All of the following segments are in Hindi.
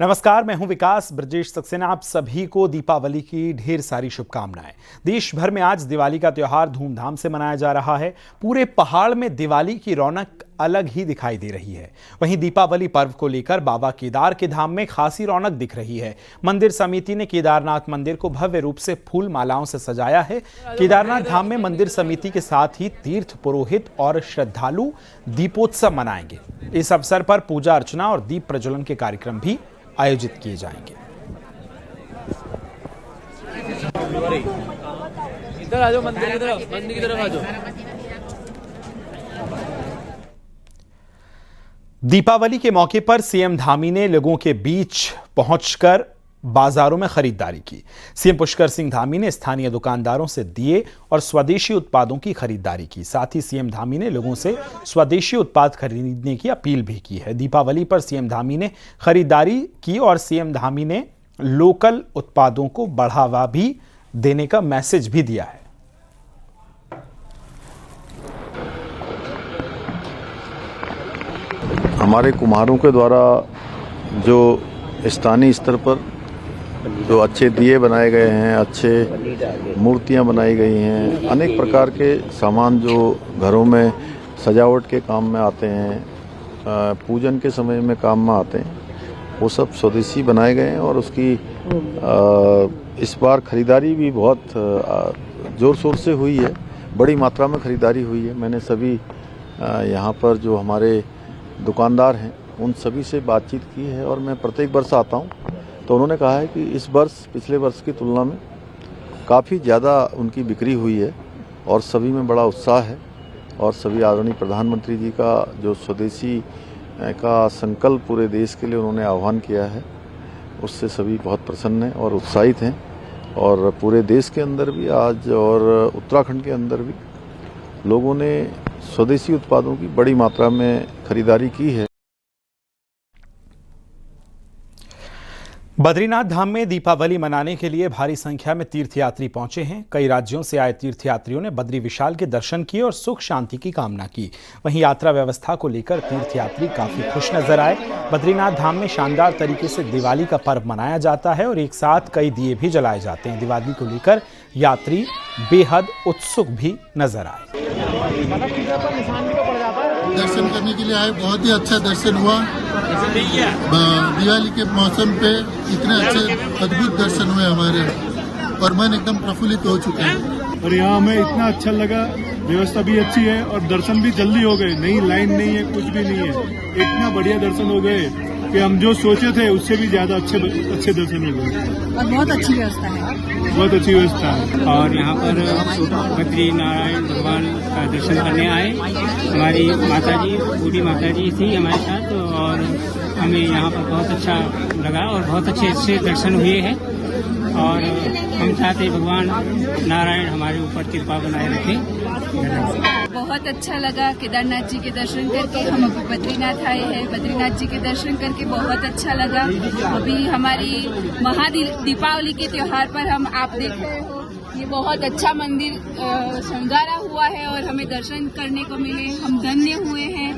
नमस्कार, मैं हूं विकास ब्रजेश सक्सेना। आप सभी को दीपावली की ढेर सारी शुभकामनाएं। देश भर में आज दिवाली का त्योहार धूमधाम से मनाया जा रहा है। पूरे पहाड़ में दिवाली की रौनक अलग ही दिखाई दे रही है। वहीं दीपावली पर्व को लेकर बाबा केदार के धाम में खासी रौनक दिख रही है। मंदिर समिति ने केदारनाथ मंदिर को भव्य रूप से फूल मालाओं से सजाया है। केदारनाथ धाम में मंदिर समिति के साथ ही तीर्थ पुरोहित और श्रद्धालु दीपोत्सव मनाएंगे। इस अवसर पर पूजा अर्चना और दीप प्रज्वलन के कार्यक्रम भी आयोजित किए जाएंगे। इधर आ जाओ, मंदिर की तरफ आ जाओ। दीपावली के मौके पर सीएम धामी ने लोगों के बीच पहुंचकर बाजारों में खरीदारी की। सीएम पुष्कर सिंह धामी ने स्थानीय दुकानदारों से दिए और स्वदेशी उत्पादों की खरीदारी की। साथ ही सीएम धामी ने लोगों से स्वदेशी उत्पाद खरीदने की अपील भी की है। दीपावली पर सीएम धामी ने खरीदारी की और सीएम धामी ने लोकल उत्पादों को बढ़ावा भी देने का मैसेज भी दिया है। हमारे कुम्हारों के द्वारा जो स्थानीय स्तर पर जो अच्छे दिए बनाए गए हैं, अच्छे मूर्तियां बनाई गई हैं, अनेक प्रकार के सामान जो घरों में सजावट के काम में आते हैं, पूजन के समय में काम में आते हैं, वो सब स्वदेशी बनाए गए हैं। और उसकी इस बार खरीदारी भी बहुत ज़ोर शोर से हुई है, बड़ी मात्रा में खरीदारी हुई है। मैंने सभी यहाँ पर जो हमारे दुकानदार हैं उन सभी से बातचीत की है और मैं प्रत्येक वर्ष आता हूँ तो उन्होंने कहा है कि इस वर्ष पिछले वर्ष की तुलना में काफ़ी ज़्यादा उनकी बिक्री हुई है और सभी में बड़ा उत्साह है। और सभी आदरणीय प्रधानमंत्री जी का जो स्वदेशी का संकल्प पूरे देश के लिए उन्होंने आह्वान किया है, उससे सभी बहुत प्रसन्न हैं और उत्साहित हैं। और पूरे देश के अंदर भी आज और उत्तराखंड के अंदर भी लोगों ने स्वदेशी उत्पादों की बड़ी मात्रा में खरीदारी की है। बद्रीनाथ धाम में दीपावली मनाने के लिए भारी संख्या में तीर्थयात्री पहुंचे हैं। कई राज्यों से आए तीर्थयात्रियों ने बद्री विशाल के दर्शन किए और सुख शांति की कामना की। वहीं यात्रा व्यवस्था को लेकर तीर्थयात्री काफी खुश नजर आए। बद्रीनाथ धाम में शानदार तरीके से दिवाली का पर्व मनाया जाता है और एक साथ कई दिए भी जलाए जाते हैं। दिवाली को लेकर यात्री बेहद उत्सुक भी नजर आए। दर्शन करने के लिए आए, बहुत ही अच्छा दर्शन हुआ। दिवाली के मौसम पे इतने अच्छे अद्भुत दर्शन हुए हमारे और मन एकदम प्रफुल्लित हो चुके हैं। और यहाँ हमें इतना अच्छा लगा, व्यवस्था भी अच्छी है और दर्शन भी जल्दी हो गए। नई लाइन नहीं है, कुछ भी नहीं है, इतना बढ़िया दर्शन हो गए कि हम जो सोचे थे उससे भी ज्यादा अच्छे दर्शन हो गए। और बहुत अच्छी व्यवस्था है, बहुत अच्छी व्यवस्था है। और यहाँ पर बद्री नारायण भगवान का दर्शन करने आए। हमारी माताजी, बूढ़ी माताजी थी हमारे साथ और हमें यहाँ पर बहुत अच्छा लगा और बहुत अच्छे दर्शन हुए हैं। और हम चाहते भगवान नारायण हमारे ऊपर कृपा बनाए रखें। बहुत अच्छा लगा केदारनाथ जी के दर्शन करके। हम अभी बद्रीनाथ आए हैं, बद्रीनाथ जी के दर्शन करके बहुत अच्छा लगा। अभी हमारी दीपावली के त्योहार पर हम आप देख रहे हो, ये बहुत अच्छा मंदिर शृंगारा हुआ है और हमें दर्शन करने को मिले, हम धन्य हुए हैं।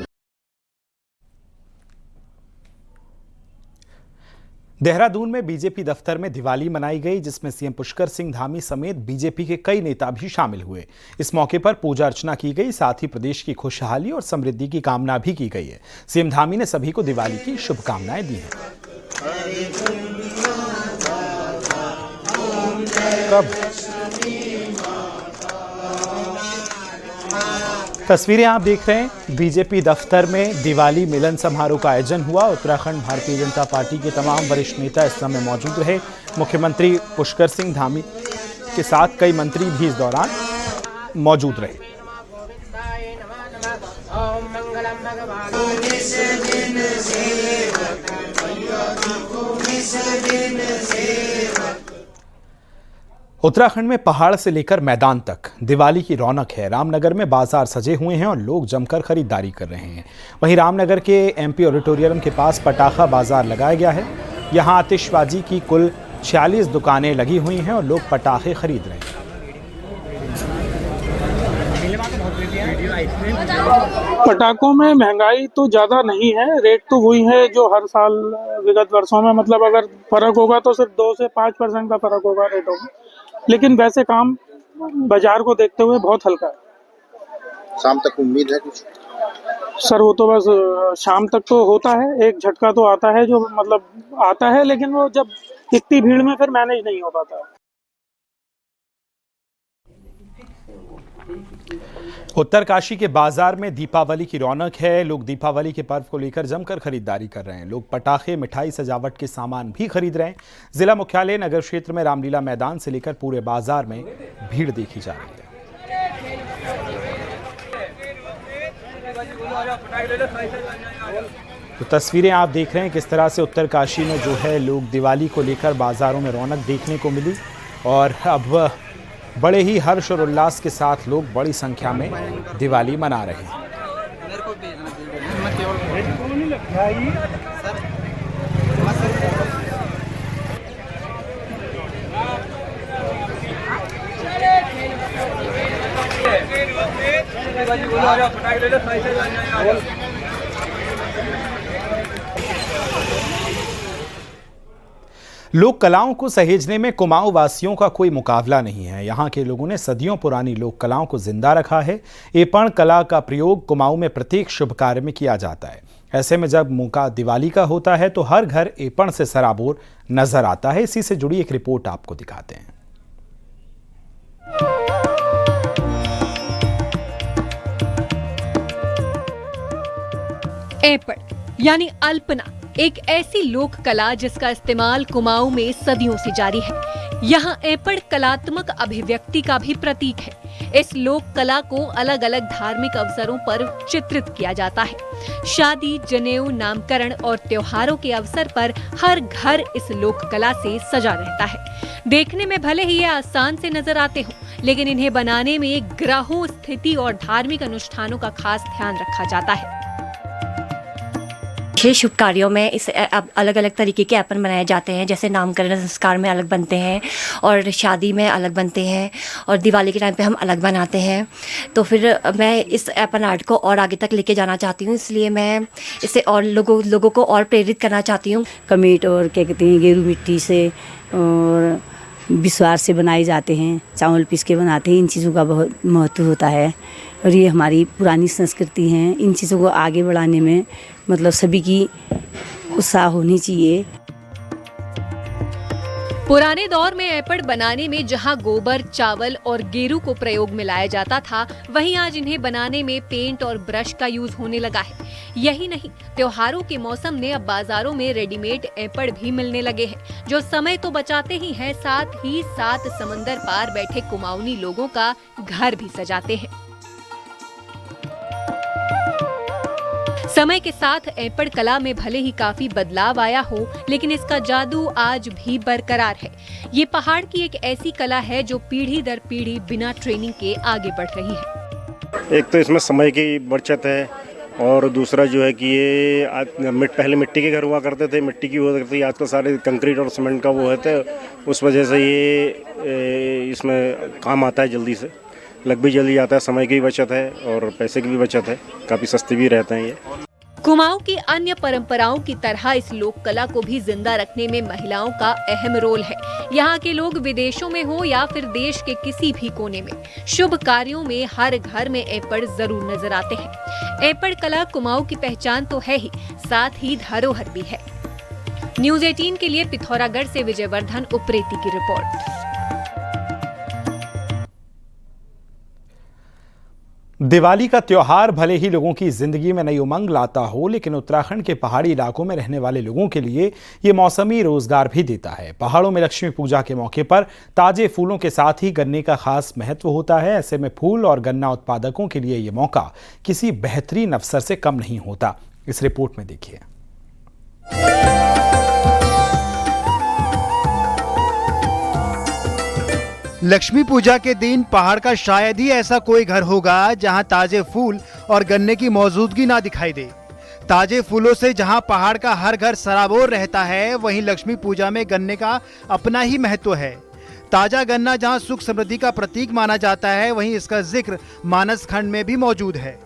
देहरादून में बीजेपी दफ्तर में दिवाली मनाई गई, जिसमें सीएम पुष्कर सिंह धामी समेत बीजेपी के कई नेता भी शामिल हुए। इस मौके पर पूजा अर्चना की गई, साथ ही प्रदेश की खुशहाली और समृद्धि की कामना भी की गई है। सीएम धामी ने सभी को दिवाली की शुभकामनाएं दी हैं। तस्वीरें आप देख रहे हैं, बीजेपी दफ्तर में दिवाली मिलन समारोह का आयोजन हुआ। उत्तराखंड भारतीय जनता पार्टी के तमाम वरिष्ठ नेता इस समय मौजूद रहे। मुख्यमंत्री पुष्कर सिंह धामी के साथ कई मंत्री भी इस दौरान मौजूद रहे। उत्तराखंड में पहाड़ से लेकर मैदान तक दिवाली की रौनक है। रामनगर में बाजार सजे हुए हैं और लोग जमकर खरीदारी कर रहे हैं। वहीं रामनगर के एमपी ऑडिटोरियम के पास पटाखा बाजार लगाया गया है। यहां आतिशबाजी की कुल 46 दुकानें लगी हुई हैं और लोग पटाखे खरीद रहे हैं। पटाखों में महंगाई तो ज़्यादा नहीं है, रेट तो वही है जो हर साल विगत वर्षों में, मतलब अगर फर्क होगा तो सिर्फ 2 से 5% का फर्क होगा रेटों में, लेकिन वैसे काम बाजार को देखते हुए बहुत हल्का है। शाम तक उम्मीद है कुछ? सर वो तो बस शाम तक तो होता है, एक झटका तो आता है जो मतलब आता है, लेकिन वो जब इतनी भीड़ में फिर मैनेज नहीं हो पाता। उत्तरकाशी के बाजार में दीपावली की रौनक है। लोग दीपावली के पर्व को लेकर जमकर खरीदारी कर रहे हैं। लोग पटाखे, मिठाई, सजावट के सामान भी खरीद रहे हैं। जिला मुख्यालय नगर क्षेत्र में रामलीला मैदान से लेकर पूरे बाजार में भीड़ देखी जा रही है। तो तस्वीरें आप देख रहे हैं किस तरह से उत्तरकाशी में जो है लोग दिवाली को लेकर बाजारों में रौनक देखने को मिली और अब बड़े ही हर्ष और उल्लास के साथ लोग बड़ी संख्या में दिवाली मना रहे हैं। लोक कलाओं को सहेजने में कुमाऊं वासियों का कोई मुकाबला नहीं है। यहाँ के लोगों ने सदियों पुरानी लोक कलाओं को जिंदा रखा है। एपण कला का प्रयोग कुमाऊं में प्रत्येक शुभ कार्य में किया जाता है। ऐसे में जब मौका दिवाली का होता है तो हर घर एपण से सराबोर नजर आता है। इसी से जुड़ी एक रिपोर्ट आपको दिखाते हैं। एपण यानी अल्पना एक ऐसी लोक कला जिसका इस्तेमाल कुमाऊं में सदियों से जारी है। यहाँ एपण कलात्मक अभिव्यक्ति का भी प्रतीक है। इस लोक कला को अलग अलग धार्मिक अवसरों पर चित्रित किया जाता है। शादी, जनेऊ, नामकरण और त्योहारों के अवसर पर हर घर इस लोक कला से सजा रहता है। देखने में भले ही ये आसान से नजर आते हो, लेकिन इन्हें बनाने में ग्रहों, स्थिति और धार्मिक अनुष्ठानों का खास ध्यान रखा जाता है। शुभ कार्यों में इस अलग अलग तरीके के एपन बनाए जाते हैं, जैसे नामकरण संस्कार में अलग बनते हैं और शादी में अलग बनते हैं और दिवाली के टाइम पे हम अलग बनाते हैं। तो फिर मैं इस एपन आर्ट को और आगे तक लेके जाना चाहती हूँ, इसलिए मैं इसे और लोगों को और प्रेरित करना चाहती हूँ। कमीट और क्या कहते हैं गेरू मिट्टी से और विश्वार से बनाए जाते हैं, चावल पीस के बनाते हैं। इन चीज़ों का बहुत महत्व होता है और ये हमारी पुरानी संस्कृति है। इन चीज़ों को आगे बढ़ाने में मतलब सभी की उत्साह होनी चाहिए। पुराने दौर में एपण बनाने में जहां गोबर, चावल और गेरू को प्रयोग में लाया जाता था, वहीं आज इन्हें बनाने में पेंट और ब्रश का यूज होने लगा है। यही नहीं, त्योहारों के मौसम में अब बाजारों में रेडीमेड एपण भी मिलने लगे हैं, जो समय तो बचाते ही हैं, साथ ही साथ समंदर पार बैठे कुमाऊनी लोगों का घर भी सजाते हैं। समय के साथ एपण कला में भले ही काफी बदलाव आया हो, लेकिन इसका जादू आज भी बरकरार है। ये पहाड़ की एक ऐसी कला है जो पीढ़ी दर पीढ़ी बिना ट्रेनिंग के आगे बढ़ रही है। एक तो इसमें समय की बचत है और दूसरा जो है कि ये पहले मिट्टी के घर हुआ करते थे, मिट्टी की हुआ करती, आजकल सारे कंक्रीट और सीमेंट का वो है, तो उस वजह से ये इसमें काम आता है, जल्दी से लग भी जल्दी आता है। समय की भी बचत है और पैसे की भी बचत है, काफ़ी सस्ती भी रहते हैं ये। कुमाऊं की अन्य परंपराओं की तरह इस लोक कला को भी जिंदा रखने में महिलाओं का अहम रोल है। यहाँ के लोग विदेशों में हो या फिर देश के किसी भी कोने में शुभ कार्यों में हर घर में एपण जरूर नजर आते हैं। एपण कला कुमाऊं की पहचान तो है ही, साथ ही धरोहर भी है। न्यूज़ 18 के लिए पिथौरागढ़ से विजयवर्धन उप्रेती की रिपोर्ट। दिवाली का त्योहार भले ही लोगों की जिंदगी में नई उमंग लाता हो, लेकिन उत्तराखंड के पहाड़ी इलाकों में रहने वाले लोगों के लिए ये मौसमी रोजगार भी देता है। पहाड़ों में लक्ष्मी पूजा के मौके पर ताजे फूलों के साथ ही गन्ने का खास महत्व होता है। ऐसे में फूल और गन्ना उत्पादकों के लिए ये मौका किसी बेहतरीन अवसर से कम नहीं होता। इस रिपोर्ट में देखिए। लक्ष्मी पूजा के दिन पहाड़ का शायद ही ऐसा कोई घर होगा जहां ताजे फूल और गन्ने की मौजूदगी ना दिखाई दे। ताजे फूलों से जहां पहाड़ का हर घर सराबोर रहता है, वहीं लक्ष्मी पूजा में गन्ने का अपना ही महत्व है। ताजा गन्ना जहां सुख समृद्धि का प्रतीक माना जाता है, वहीं इसका जिक्र मानस खंड में भी मौजूद है।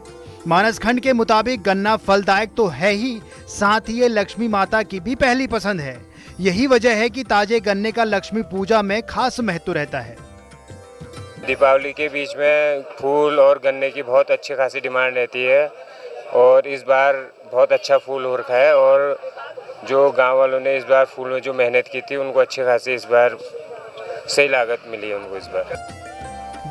मानस खंड के मुताबिक गन्ना फलदायक तो है ही, साथ ही ये लक्ष्मी माता की भी पहली पसंद है। यही वजह है कि ताजे गन्ने का लक्ष्मी पूजा में खास महत्व रहता है। दीपावली के बीच में फूल और गन्ने की बहुत अच्छी खासी डिमांड रहती है और इस बार बहुत अच्छा फूल हो रखा है और जो गांव वालों ने इस बार फूल में जो मेहनत की थी उनको अच्छी खासी इस बार सही लागत मिली है उनको इस बार।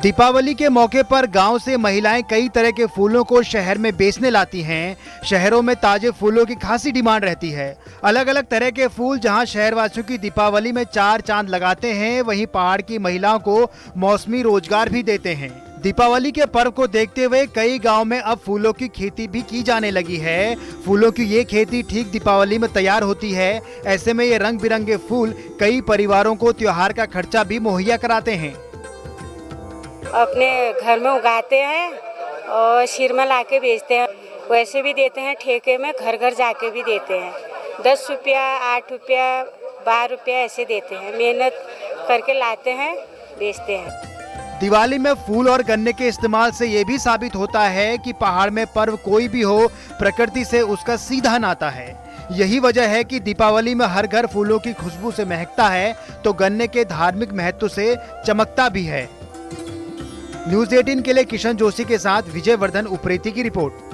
दीपावली के मौके पर गांव से महिलाएं कई तरह के फूलों को शहर में बेचने लाती हैं। शहरों में ताजे फूलों की खासी डिमांड रहती है। अलग अलग तरह के फूल जहां शहरवासियों की दीपावली में चार चांद लगाते हैं, वहीं पहाड़ की महिलाओं को मौसमी रोजगार भी देते हैं। दीपावली के पर्व को देखते हुए कई गांव में अब फूलों की खेती भी की जाने लगी है। फूलों की ये खेती ठीक दीपावली में तैयार होती है। ऐसे में ये रंग बिरंगे फूल कई परिवारों को त्योहार का खर्चा भी मुहैया कराते हैं। अपने घर में उगाते हैं और सिर में लाके बेचते हैं। वैसे भी देते हैं ठेके में, घर घर जाके भी देते हैं। 10 रुपया, 8 रुपया, 12 रुपया ऐसे देते हैं। मेहनत करके लाते हैं, बेचते हैं। दिवाली में फूल और गन्ने के इस्तेमाल से ये भी साबित होता है कि पहाड़ में पर्व कोई भी हो, प्रकृति से उसका सीधा नाता है। यही वजह है कि दीपावली में हर घर फूलों की खुशबू से महकता है तो गन्ने के धार्मिक महत्व से चमकता भी है। न्यूज़ 18 के लिए किशन जोशी के साथ विजय वर्धन उप्रेती की रिपोर्ट।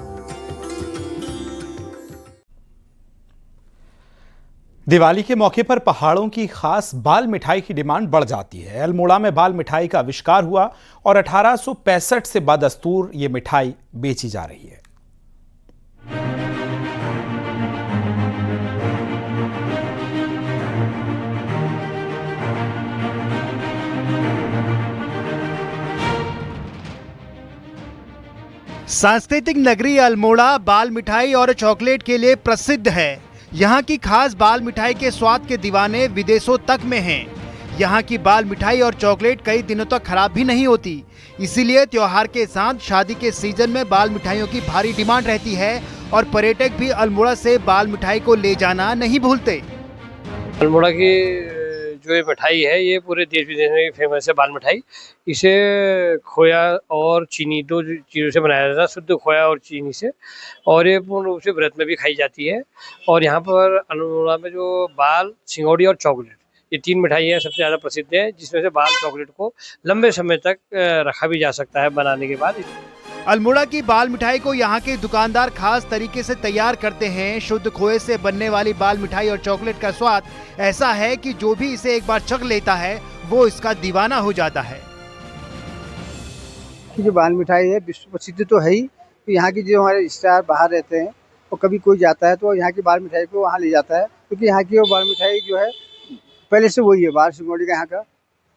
दिवाली के मौके पर पहाड़ों की खास बाल मिठाई की डिमांड बढ़ जाती है। अल्मोड़ा में बाल मिठाई का आविष्कार हुआ और 1865 से बदस्तूर ये मिठाई बेची जा रही है। सांस्कृतिक नगरी अल्मोड़ा बाल मिठाई और चॉकलेट के लिए प्रसिद्ध है। यहाँ की खास बाल मिठाई के स्वाद के दीवाने विदेशों तक में हैं। यहाँ की बाल मिठाई और चॉकलेट कई दिनों तक खराब भी नहीं होती। इसीलिए त्योहार के साथ शादी के सीजन में बाल मिठाइयों की भारी डिमांड रहती है और पर्यटक भी अल्मोड़ा से बाल मिठाई को ले जाना नहीं भूलते। अल्मोड़ा की जो ये मिठाई है ये पूरे देश विदेश में फेमस है। बाल मिठाई इसे खोया और चीनी दो चीज़ों से बनाया जाता है, शुद्ध खोया और चीनी से, और ये पूर्ण रूप से व्रत में भी खाई जाती है। और यहाँ पर अल्मोड़ा में जो बाल, सिंगौड़ी और चॉकलेट ये 3 मिठाइयाँ सबसे ज़्यादा प्रसिद्ध है, जिसमें से बाल चॉकलेट को लंबे समय तक रखा भी जा सकता है बनाने के बाद। अल्मोड़ा की बाल मिठाई को यहाँ के दुकानदार खास तरीके से तैयार करते हैं। शुद्ध खोए से बनने वाली बाल मिठाई और चॉकलेट का स्वाद ऐसा है कि जो भी इसे एक बार चख लेता है वो इसका दीवाना हो जाता है। जो बाल मिठाई है विश्व प्रसिद्ध तो है ही, तो यहाँ की जो हमारे रिश्तेदार बाहर रहते हैं और कभी कोई जाता है तो यहाँ की बाल मिठाई को वहाँ ले जाता है, क्योंकि यहाँ की वो बाल मिठाई जो है पहले से वही है, बाल सिंगौड़ी का यहाँ का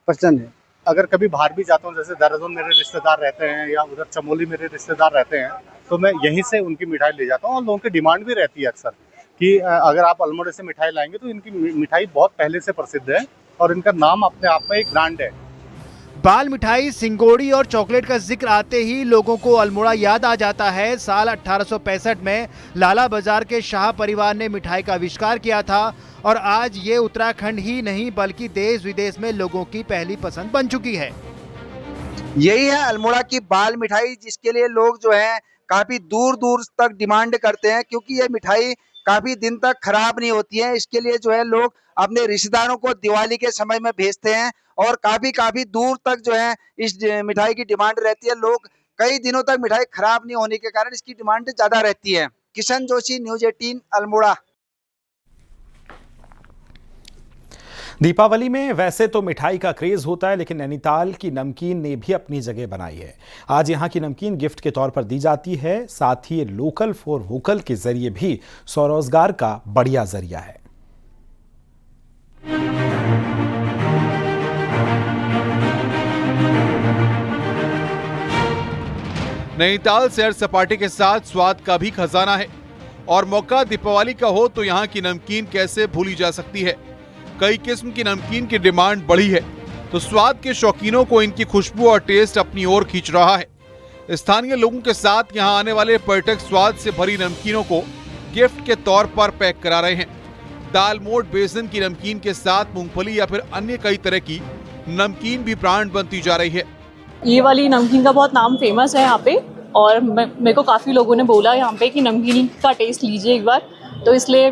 पसंद है। अगर कभी बाहर भी जाता हूँ, जैसे देहरादून मेरे रिश्तेदार रहते हैं या उधर चमोली मेरे रिश्तेदार रहते हैं, तो मैं यहीं से उनकी मिठाई ले जाता हूँ। और लोगों की डिमांड भी रहती है अक्सर कि अगर आप अल्मोड़े से मिठाई लाएंगे तो इनकी मिठाई बहुत पहले से प्रसिद्ध है और इनका नाम अपने आप में एक ब्रांड है। बाल मिठाई, सिंगौड़ी और चॉकलेट का जिक्र आते ही लोगों को अल्मोड़ा याद आ जाता है। साल 1865 में लाला बाजार के शाह परिवार ने मिठाई का आविष्कार किया था और आज ये उत्तराखंड ही नहीं बल्कि देश विदेश में लोगों की पहली पसंद बन चुकी है। यही है अल्मोड़ा की बाल मिठाई, जिसके लिए लोग जो है काफी दूर दूर तक डिमांड करते हैं, क्योंकि ये मिठाई काफी दिन तक खराब नहीं होती है। इसके लिए जो है लोग अपने रिश्तेदारों को दिवाली के समय में भेजते हैं और काफी दूर तक जो है इस मिठाई की डिमांड रहती है। लोग कई दिनों तक मिठाई खराब नहीं होने के कारण इसकी डिमांड ज्यादा रहती है। किशन जोशी, न्यूज़ 18 अल्मोड़ा। दीपावली में वैसे तो मिठाई का क्रेज होता है, लेकिन नैनीताल की नमकीन ने भी अपनी जगह बनाई है। आज यहाँ की नमकीन गिफ्ट के तौर पर दी जाती है। साथ ही लोकल फॉर वोकल के जरिए भी स्वरोजगार का बढ़िया जरिया है। नैनीताल सैर सपाटे के साथ स्वाद का भी खजाना है और मौका दीपावली का हो तो यहाँ की नमकीन कैसे भूली जा सकती है। कई किस्म की नमकीन की डिमांड बढ़ी है तो स्वाद के शौकीनों को इनकी खुशबू और टेस्ट अपनी ओर खींच रहा है। स्थानीय लोगों के साथ यहाँ आने वाले पर्यटक स्वाद से भरी नमकीनों को गिफ्ट के तौर पर पैक करा रहे हैं। दाल मोठ बेसन की नमकीन के साथ मूंगफली या फिर अन्य कई तरह की नमकीन भी ब्रांड बनती जा रही है। ये वाली नमकीन का बहुत नाम फेमस है यहाँ पे, और मेरे को काफ़ी लोगों ने बोला यहाँ पे कि नमकीन का टेस्ट लीजिए एक बार, तो इसलिए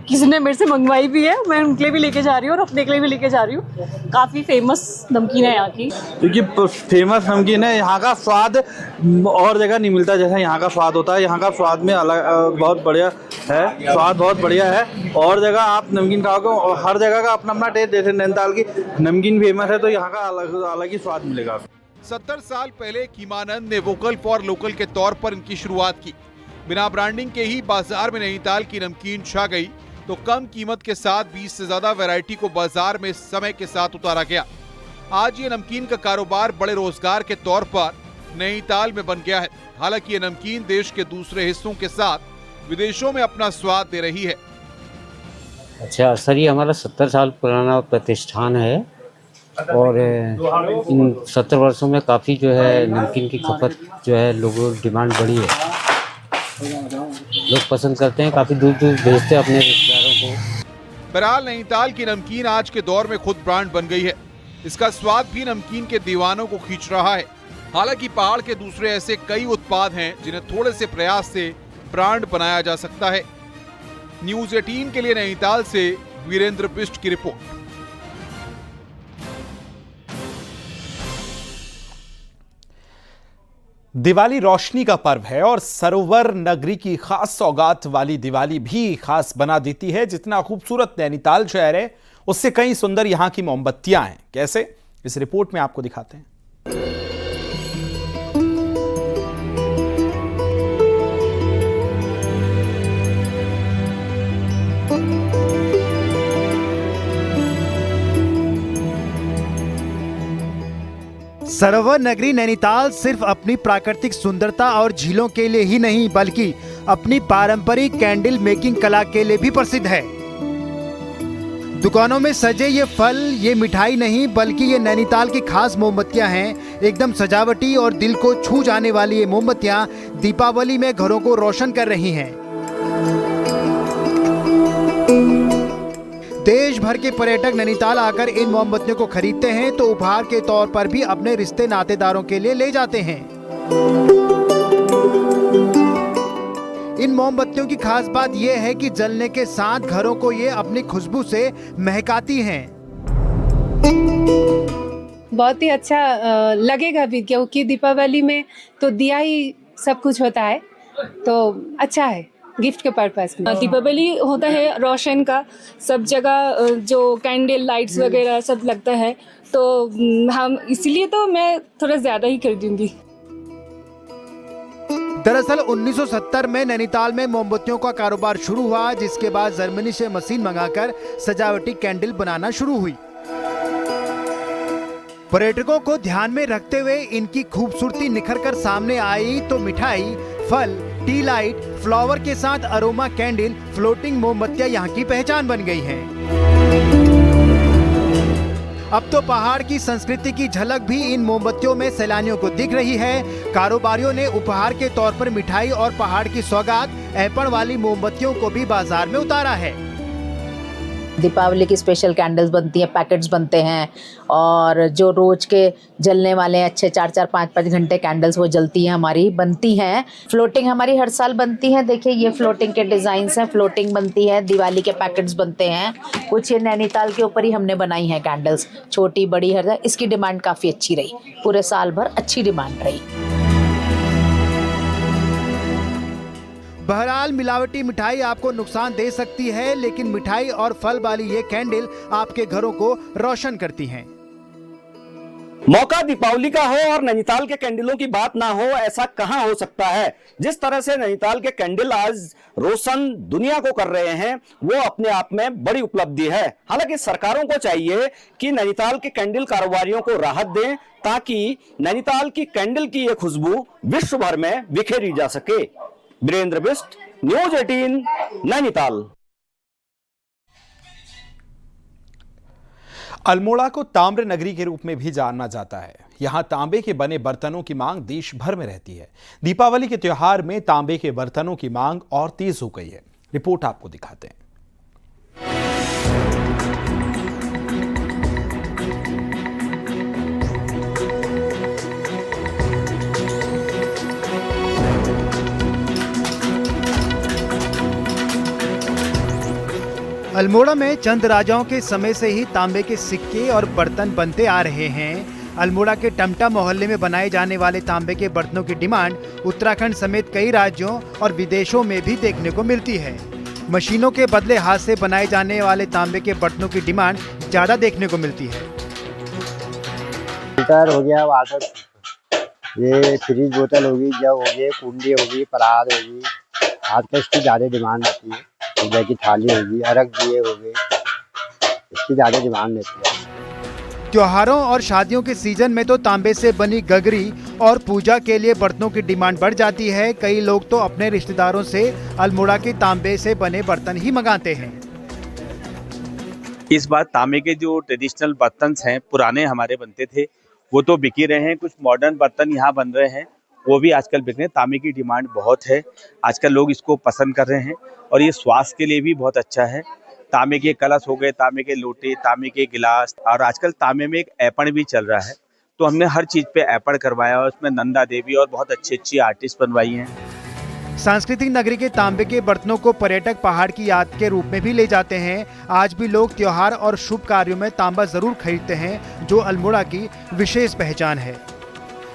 किसी ने मेरे से मंगवाई भी है, मैं उनके लिए भी लेके जा रही हूँ और अपने के लिए भी लेके जा रही हूँ। काफ़ी फेमस नमकीन है यहाँ की, क्योंकि फेमस नमकीन है। यहाँ का स्वाद और जगह नहीं मिलता जैसा यहाँ का स्वाद होता है। यहाँ का स्वाद में अलग बहुत बढ़िया है, स्वाद बहुत बढ़िया है। और जगह आप नमकीन खाओगे और हर जगह का अपना अपना टेस्ट, जैसे नैनीताल की नमकीन फेमस है तो यहाँ का अलग ही स्वाद मिलेगा। 70 साल पहले कीमानंद ने वोकल फॉर लोकल के तौर पर इनकी शुरुआत की। बिना ब्रांडिंग के ही बाजार में नैनीताल की नमकीन छा गई, तो कम कीमत के साथ 20 से ज्यादा वैरायटी को बाजार में समय के साथ उतारा गया। आज ये नमकीन का कारोबार बड़े रोजगार के तौर पर नैनीताल में बन गया है। हालांकि ये नमकीन देश के दूसरे हिस्सों के साथ विदेशों में अपना स्वाद दे रही है। अच्छा सर, ये हमारा 70 साल पुराना प्रतिष्ठान है और इन 70 वर्षों में काफ़ी जो है नमकीन की खपत जो है लोगों की डिमांड बढ़ी है। लोग पसंद करते हैं, काफ़ी दूर दूर भेजते हैं अपने रिश्तेदारों को। बहरहाल नैनीताल की नमकीन आज के दौर में खुद ब्रांड बन गई है। इसका स्वाद भी नमकीन के दीवानों को खींच रहा है। हालांकि पहाड़ के दूसरे ऐसे कई उत्पाद हैं जिन्हें थोड़े से प्रयास से ब्रांड बनाया जा सकता है। न्यूज़ 18 के लिए नैनीताल से वीरेंद्र बिष्ट की रिपोर्ट। दिवाली रोशनी का पर्व है और सरोवर नगरी की खास सौगात वाली दिवाली भी खास बना देती है। जितना खूबसूरत नैनीताल शहर है, उससे कई सुंदर यहाँ की मोमबत्तियां हैं। कैसे, इस रिपोर्ट में आपको दिखाते हैं। सरोवर नगरी नैनीताल सिर्फ अपनी प्राकृतिक सुंदरता और झीलों के लिए ही नहीं, बल्कि अपनी पारंपरिक कैंडल मेकिंग कला के लिए भी प्रसिद्ध है। दुकानों में सजे ये फल, ये मिठाई नहीं, बल्कि ये नैनीताल की खास मोमबत्तियां हैं। एकदम सजावटी और दिल को छू जाने वाली ये मोमबत्तियां दीपावली में घरों को रोशन कर रही हैं। देश भर के पर्यटक नैनीताल आकर इन मोमबत्तियों को खरीदते हैं तो उपहार के तौर पर भी अपने रिश्ते नातेदारों के लिए ले जाते हैं। इन मोमबत्तियों की खास बात यह है कि जलने के साथ घरों को ये अपनी खुशबू से महकाती हैं। बहुत ही अच्छा लगेगा भी, क्योंकि दीपावली में तो दिया ही सब कुछ होता है, तो अच्छा है गिफ्ट के पर्पस में। दीपावली होता है रोशन का, सब जगह जो कैंडल लाइट्स वगैरह सब लगता है, तो हम इसलिए तो मैं थोड़ा ज्यादा ही खरीदूंगी। दरअसल 1970 में नैनीताल में मोमबत्तियों का कारोबार शुरू हुआ, जिसके बाद जर्मनी से मशीन मंगाकर सजावटी कैंडल बनाना शुरू हुई। पर्यटकों को ध्यान में रखते हुए इनकी खूबसूरती निखर कर सामने आई तो मिठाई, फल, टी लाइट, फ्लावर के साथ अरोमा कैंडल, फ्लोटिंग मोमबत्तियां यहाँ की पहचान बन गई हैं। अब तो पहाड़ की संस्कृति की झलक भी इन मोमबत्तियों में सैलानियों को दिख रही है। कारोबारियों ने उपहार के तौर पर मिठाई और पहाड़ की सौगात ऐपण वाली मोमबत्तियों को भी बाजार में उतारा है। दीपावली की स्पेशल कैंडल्स बनती हैं, पैकेट्स बनते हैं, और जो रोज के जलने वाले अच्छे 4-4, 5-5 घंटे कैंडल्स वो जलती हैं, हमारी बनती हैं। फ्लोटिंग हमारी हर साल बनती है। देखिए ये फ्लोटिंग के डिजाइन्स हैं, फ्लोटिंग बनती है। दिवाली के पैकेट्स बनते हैं। कुछ ये नैनीताल के ऊपर ही हमने बनाई हैं कैंडल्स, छोटी बड़ी हर। इसकी डिमांड काफ़ी अच्छी रही, पूरे साल भर अच्छी डिमांड रही। बहरहाल मिलावटी मिठाई आपको नुकसान दे सकती है, लेकिन मिठाई और फल वाली ये कैंडल आपके घरों को रोशन करती हैं। मौका दीपावली का हो और नैनीताल के कैंडलों की बात ना हो, ऐसा कहां हो सकता है। जिस तरह से नैनीताल के कैंडल आज रोशन दुनिया को कर रहे हैं, वो अपने आप में बड़ी उपलब्धि है। हालांकि सरकारों को चाहिए कि नैनीताल के कैंडल कारोबारियों को राहत दें, ताकि नैनीताल की कैंडल की ये खुशबू विश्व भर में बिखेरी जा सके। वीरेंद्र बिष्ट, न्यूज़ 18, नैनीताल। अल्मोड़ा को ताम्र नगरी के रूप में भी जाना जाता है। यहाँ तांबे के बने बर्तनों की मांग देश भर में रहती है। दीपावली के त्योहार में तांबे के बर्तनों की मांग और तेज हो गई है। रिपोर्ट आपको दिखाते हैं। अल्मोड़ा में चंद राजाओं के समय से ही तांबे के सिक्के और बर्तन बनते आ रहे हैं। अल्मोड़ा के टमटा मोहल्ले में बनाए जाने वाले तांबे के बर्तनों की डिमांड उत्तराखंड समेत कई राज्यों और विदेशों में भी देखने को मिलती है। मशीनों के बदले हाथ से बनाए जाने वाले तांबे के बर्तनों की डिमांड ज्यादा देखने को मिलती है। फिल्टर हो गया, वाटर, ये फ्रिज बोतल होगी, जग हो गई, कुंडी होगी, परात होगी, आजकल इसकी ज़्यादा डिमांड होती है। पूजा की थाली होगी, अर्घ दिए हो गए, इसकी ज़्यादा डिमांड रहती है। त्योहारों और शादियों के सीजन में तो तांबे से बनी गगरी और पूजा के लिए बर्तनों की डिमांड बढ़ जाती है। कई लोग तो अपने रिश्तेदारों से अल्मोड़ा के तांबे से बने बर्तन ही मंगाते हैं। इस बार तांबे के जो ट्रेडिशनल बर्तन हैं, पुराने हमारे बनते थे, वो तो बिक ही रहे हैं। कुछ मॉडर्न बर्तन यहाँ बन रहे हैं, वो भी आजकल बिक रहे हैं। तांबे की डिमांड बहुत है, आजकल लोग इसको पसंद कर रहे हैं और ये स्वास्थ्य के लिए भी बहुत अच्छा है। तांबे के कलश हो गए, तांबे के लोटे, तांबे के गिलास, और आजकल तांबे में एक ऐपण भी चल रहा है, तो हमने हर चीज़ पे ऐपण करवाया और उसमें नंदा देवी और बहुत अच्छी अच्छी आर्टिस्ट बनवाई हैं। सांस्कृतिक नगरी के तांबे के बर्तनों को पर्यटक पहाड़ की याद के रूप में भी ले जाते हैं। आज भी लोग त्योहार और शुभ कार्यों में तांबा जरूर खरीदते हैं, जो अल्मोड़ा की विशेष पहचान है।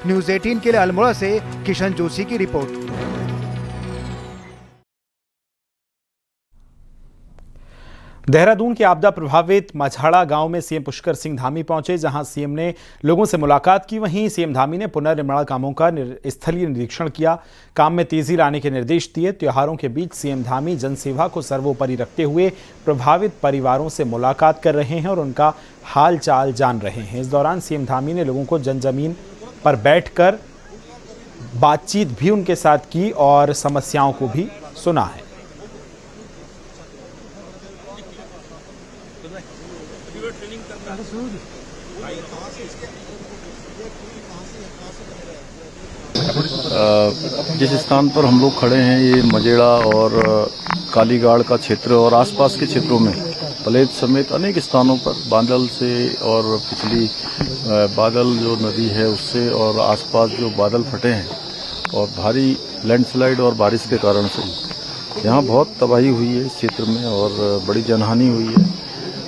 न्यूज़ 18 के लिए अल्मोड़ा से किशन जोशी की रिपोर्ट। देहरादून के आपदा प्रभावित मझाड़ा गांव में सीएम पुष्कर सिंह धामी पहुंचे, जहां सीएम ने लोगों से मुलाकात की। वहीं सीएम धामी ने पुनर्निर्माण कामों का स्थलीय निरीक्षण किया, काम में तेजी लाने के निर्देश दिए। त्योहारों के बीच सीएम धामी जनसेवा को सर्वोपरि रखते हुए प्रभावित परिवारों से मुलाकात कर रहे हैं और उनका हाल चाल जान रहे हैं। इस दौरान सीएम धामी ने लोगों को जमीन पर बैठकर बातचीत भी उनके साथ की और समस्याओं को भी सुना है। जिस स्थान पर हम लोग खड़े हैं, ये मजेड़ा और कालीगाड़ का क्षेत्र और आसपास के क्षेत्रों में पलेत समेत अनेक स्थानों पर बादल से और पिछली बादल जो नदी है उससे और आसपास जो बादल फटे हैं और भारी लैंडस्लाइड और बारिश के कारण से यहाँ बहुत तबाही हुई है इस क्षेत्र में और बड़ी जनहानि हुई है।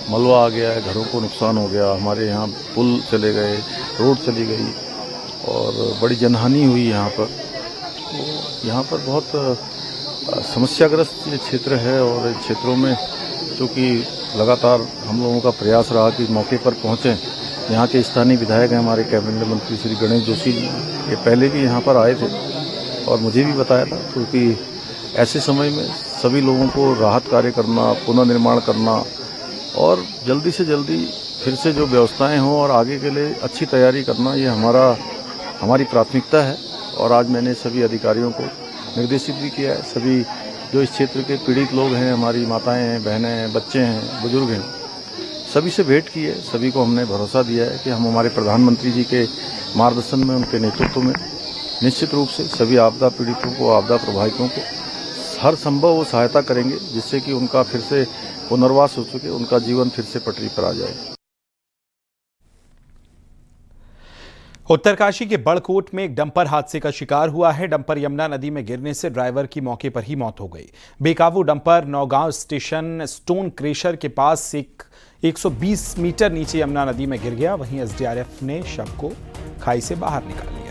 मलबा आ गया है, घरों को नुकसान हो गया, हमारे यहाँ पुल चले गए, रोड चली गई और बड़ी जनहानि हुई यहाँ पर। तो यहाँ पर बहुत समस्याग्रस्त ये क्षेत्र है और इन क्षेत्रों में क्योंकि लगातार हम लोगों का प्रयास रहा कि मौके पर पहुँचें। यहाँ के स्थानीय विधायक हैं हमारे कैबिनेट मंत्री श्री गणेश जोशी जी, ये पहले भी यहाँ पर आए थे और मुझे भी बताया था, क्योंकि ऐसे समय में सभी लोगों को राहत कार्य करना, पुनर्निर्माण करना और जल्दी से जल्दी फिर से जो व्यवस्थाएं हों और आगे के लिए अच्छी तैयारी करना, ये हमारी प्राथमिकता है। और आज मैंने सभी अधिकारियों को निर्देशित भी किया है। सभी जो इस क्षेत्र के पीड़ित लोग हैं, हमारी माताएं हैं, बहनें हैं, बच्चे हैं, बुजुर्ग हैं, सभी से भेंट की है। सभी को हमने भरोसा दिया है कि हम हमारे प्रधानमंत्री जी के मार्गदर्शन में, उनके नेतृत्व में निश्चित रूप से सभी आपदा पीड़ितों को, आपदा प्रभावितों को हर संभव वो सहायता करेंगे, जिससे कि उनका फिर से पुनर्वास हो चुके, उनका जीवन फिर से पटरी पर आ जाए। उत्तरकाशी के बड़कोट में एक डंपर हादसे का शिकार हुआ है। डंपर यमुना नदी में गिरने से ड्राइवर की मौके पर ही मौत हो गई। बेकाबू dumper Naugaon station stone crusher के पास 120 मीटर नीचे यमुना नदी में गिर गया। वहीं एसडीआरएफ ने शव को खाई से बाहर निकाल लिया है।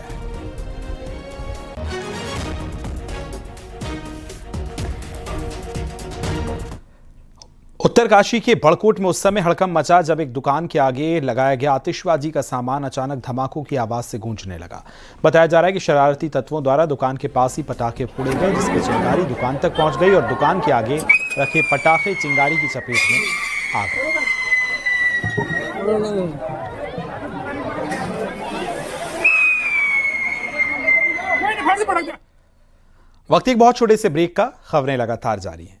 उत्तरकाशी के बड़कोट में उस समय हड़कंप मचा जब एक दुकान के आगे लगाया गया आतिशबाजी का सामान अचानक धमाकों की आवाज से गूंजने लगा। बताया जा रहा है कि शरारती तत्वों द्वारा दुकान के पास ही पटाखे फोड़े गए, जिसकी चिंगारी दुकान तक पहुंच गई और दुकान के आगे रखे पटाखे चिंगारी की चपेट में आ गए। वक्त एक बहुत छोटे से ब्रेक का, खबरें लगातार जारी हैं।